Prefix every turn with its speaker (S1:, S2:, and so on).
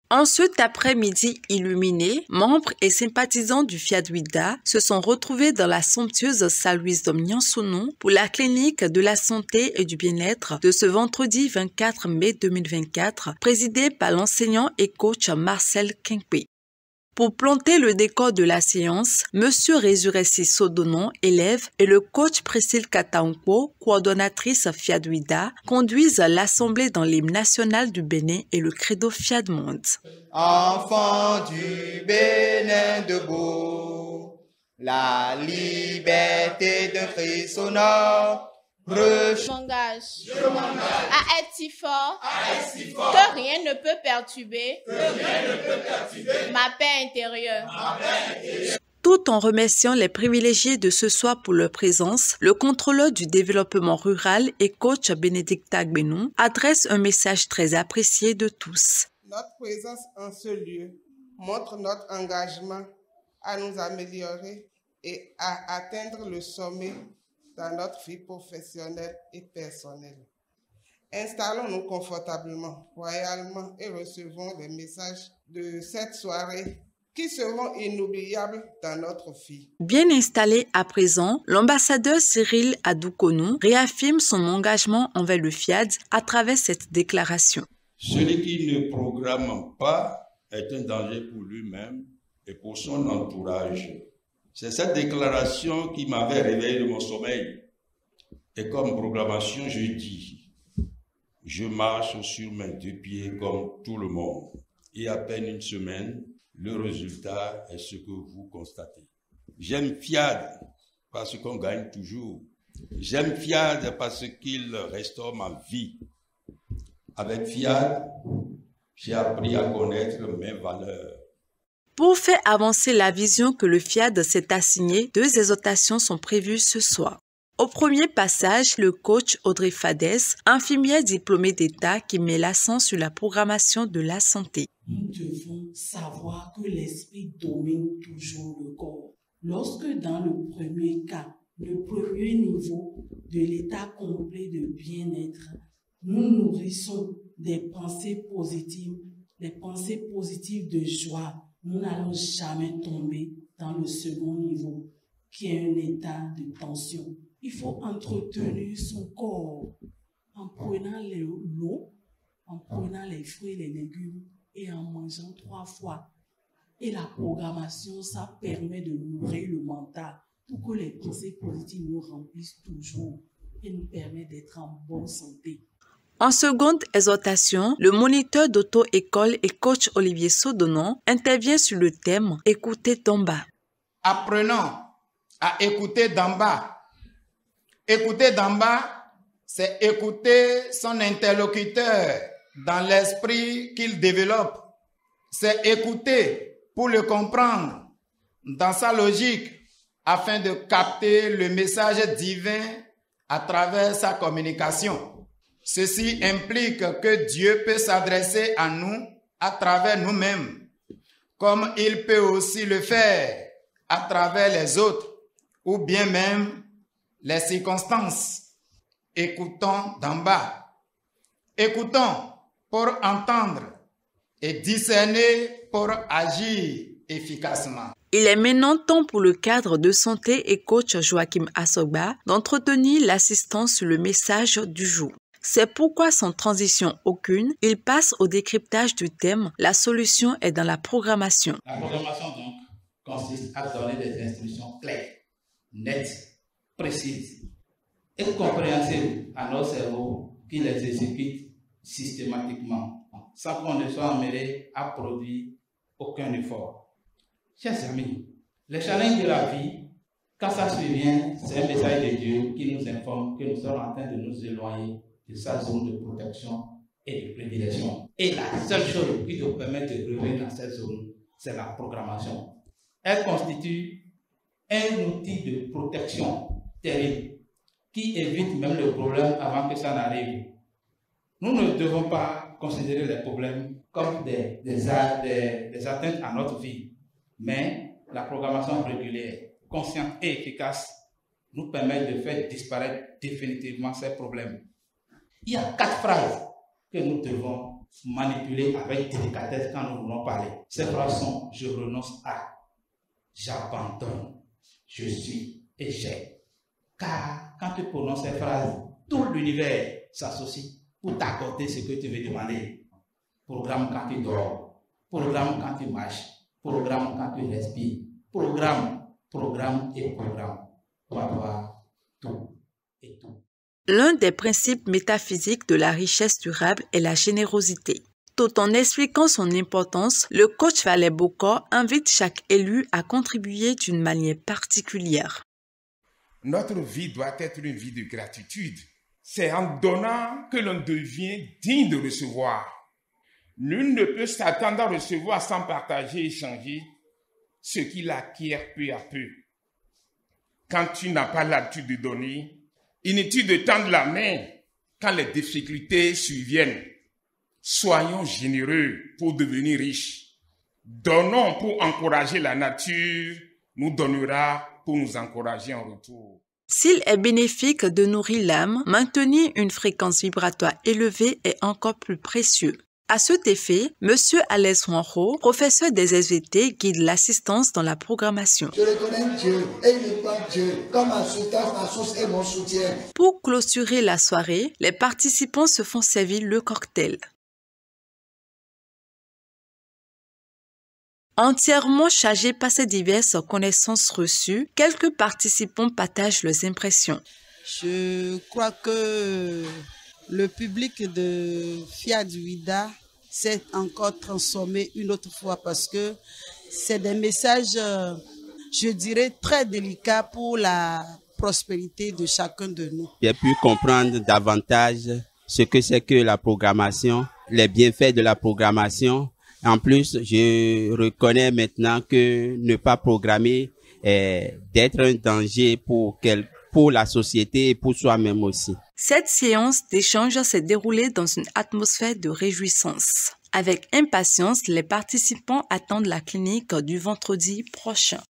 S1: En cet après-midi illuminé, membres et sympathisants du FIAD-WIDA se sont retrouvés dans la somptueuse salle Wisdom Nyansounou pour la clinique de la santé et du bien-être de ce vendredi 24 mai 2024, présidée par l'enseignant et coach Marcel Kinkwe. Pour planter le décor de la séance, Monsieur Résurressi Sodonon, élève, et le coach Priscille Kataonkwo, coordonnatrice FIAD-WIDA, conduisent l'assemblée dans l'hymne national du Bénin et le credo FIAD Monde.
S2: Enfants du Bénin debout, la liberté de Christ honore.
S3: Je m'engage à être si fort, que rien ne peut perturber ma paix intérieure.
S1: Tout en remerciant les privilégiés de ce soir pour leur présence, le contrôleur du développement rural et coach Bénédicte Agbenou adresse un message très apprécié de tous.
S4: Notre présence en ce lieu montre notre engagement à nous améliorer et à atteindre le sommet dans notre vie professionnelle et personnelle. Installons-nous confortablement, royalement et recevons les messages de cette soirée qui seront inoubliables dans notre vie.
S1: Bien installé à présent, l'ambassadeur Cyril Adoukonou réaffirme son engagement envers le FIAD à travers cette déclaration.
S5: Celui qui ne programme pas est un danger pour lui-même et pour son entourage. C'est cette déclaration qui m'avait réveillé de mon sommeil. Et comme proclamation, je dis, je marche sur mes deux pieds comme tout le monde. Et à peine une semaine, le résultat est ce que vous constatez. J'aime FIAD parce qu'on gagne toujours. J'aime FIAD parce qu'il restaure ma vie. Avec FIAD, j'ai appris à connaître mes valeurs.
S1: Pour faire avancer la vision que le FIAD s'est assignée, 2 exhortations sont prévues ce soir. Au premier passage, le coach Audrey Fadès, infirmière diplômée d'État qui met l'accent sur la programmation de la santé.
S6: Nous devons savoir que l'esprit domine toujours le corps. Lorsque dans le premier cas, le premier niveau de l'état complet de bien-être, nous nourrissons des pensées positives de joie, nous n'allons jamais tomber dans le second niveau, qui est un état de tension. Il faut entretenir son corps en prenant l'eau, en prenant les fruits et les légumes et en mangeant 3 fois. Et la programmation, ça permet de nourrir le mental pour que les pensées positives nous remplissent toujours et nous permet d'être en bonne santé.
S1: En seconde exhortation, le moniteur d'auto-école et coach Olivier Sodonon intervient sur le thème « Écouter d'en bas ».
S2: Apprenons à écouter d'en bas. Écouter d'en bas, c'est écouter son interlocuteur dans l'esprit qu'il développe. C'est écouter pour le comprendre dans sa logique afin de capter le message divin à travers sa communication. Ceci implique que Dieu peut s'adresser à nous à travers nous-mêmes, comme il peut aussi le faire à travers les autres, ou bien même les circonstances. Écoutons d'en bas. Écoutons pour entendre et discerner pour agir efficacement.
S1: Il est maintenant temps pour le cadre de santé et coach Joachim Asogba d'entretenir l'assistance sur le message du jour. C'est pourquoi, sans transition aucune, il passe au décryptage du thème « La solution est dans la programmation ».
S7: La programmation, donc, consiste à donner des instructions claires, nettes, précises et compréhensibles à nos cerveaux qui les exécutent systématiquement, sans qu'on ne soit amené à produire aucun effort. Chers amis, les challenges de la vie, quand ça survient, c'est un message de Dieu qui nous informe que nous sommes en train de nous éloigner de sa zone de protection et de prédilection. Et la seule chose qui nous permet de revenir dans cette zone, c'est la programmation. Elle constitue un outil de protection terrible qui évite même le problème avant que ça n'arrive. Nous ne devons pas considérer les problèmes comme des atteintes à notre vie, mais la programmation régulière, consciente et efficace nous permet de faire disparaître définitivement ces problèmes. Il y a 4 phrases que nous devons manipuler avec délicatesse quand nous voulons parler. Ces phrases sont: je renonce à, j'abandonne, je suis et j'ai. Car quand tu prononces ces phrases, tout l'univers s'associe pour t'accorder ce que tu veux demander. Programme quand tu dors, programme quand tu marches, programme quand tu respires, programme et programme. On va voir tout et tout.
S1: L'un des principes métaphysiques de la richesse durable est la générosité. Tout en expliquant son importance, le coach Valais Bokor invite chaque élu à contribuer d'une manière particulière.
S8: Notre vie doit être une vie de gratitude. C'est en donnant que l'on devient digne de recevoir. Nul ne peut s'attendre à recevoir sans partager et échanger ce qu'il acquiert peu à peu. Quand tu n'as pas l'habitude de donner, inutile de tendre la main quand les difficultés surviennent. Soyons généreux pour devenir riches. Donnons pour encourager la nature, nous donnera pour nous encourager en retour.
S1: S'il est bénéfique de nourrir l'âme, maintenir une fréquence vibratoire élevée est encore plus précieux. À cet effet, M. Alex Wanro, professeur des SVT, guide l'assistance dans la programmation.
S9: Je reconnais Dieu et il me croit Dieu comme ma soutane, ma source et mon soutien.
S1: Pour clôturer la soirée, les participants se font servir le cocktail. Entièrement chargés par ces diverses connaissances reçues, quelques participants partagent leurs impressions.
S4: Je crois que le public de Fiat Ouida s'est encore transformé une autre fois parce que c'est des messages, je dirais, très délicats pour la prospérité de chacun de nous.
S10: J'ai pu comprendre davantage ce que c'est que la programmation, les bienfaits de la programmation. En plus, je reconnais maintenant que ne pas programmer est d'être un danger pour la société et pour soi-même aussi.
S1: Cette séance d'échange s'est déroulée dans une atmosphère de réjouissance. Avec impatience, les participants attendent la clinique du vendredi prochain.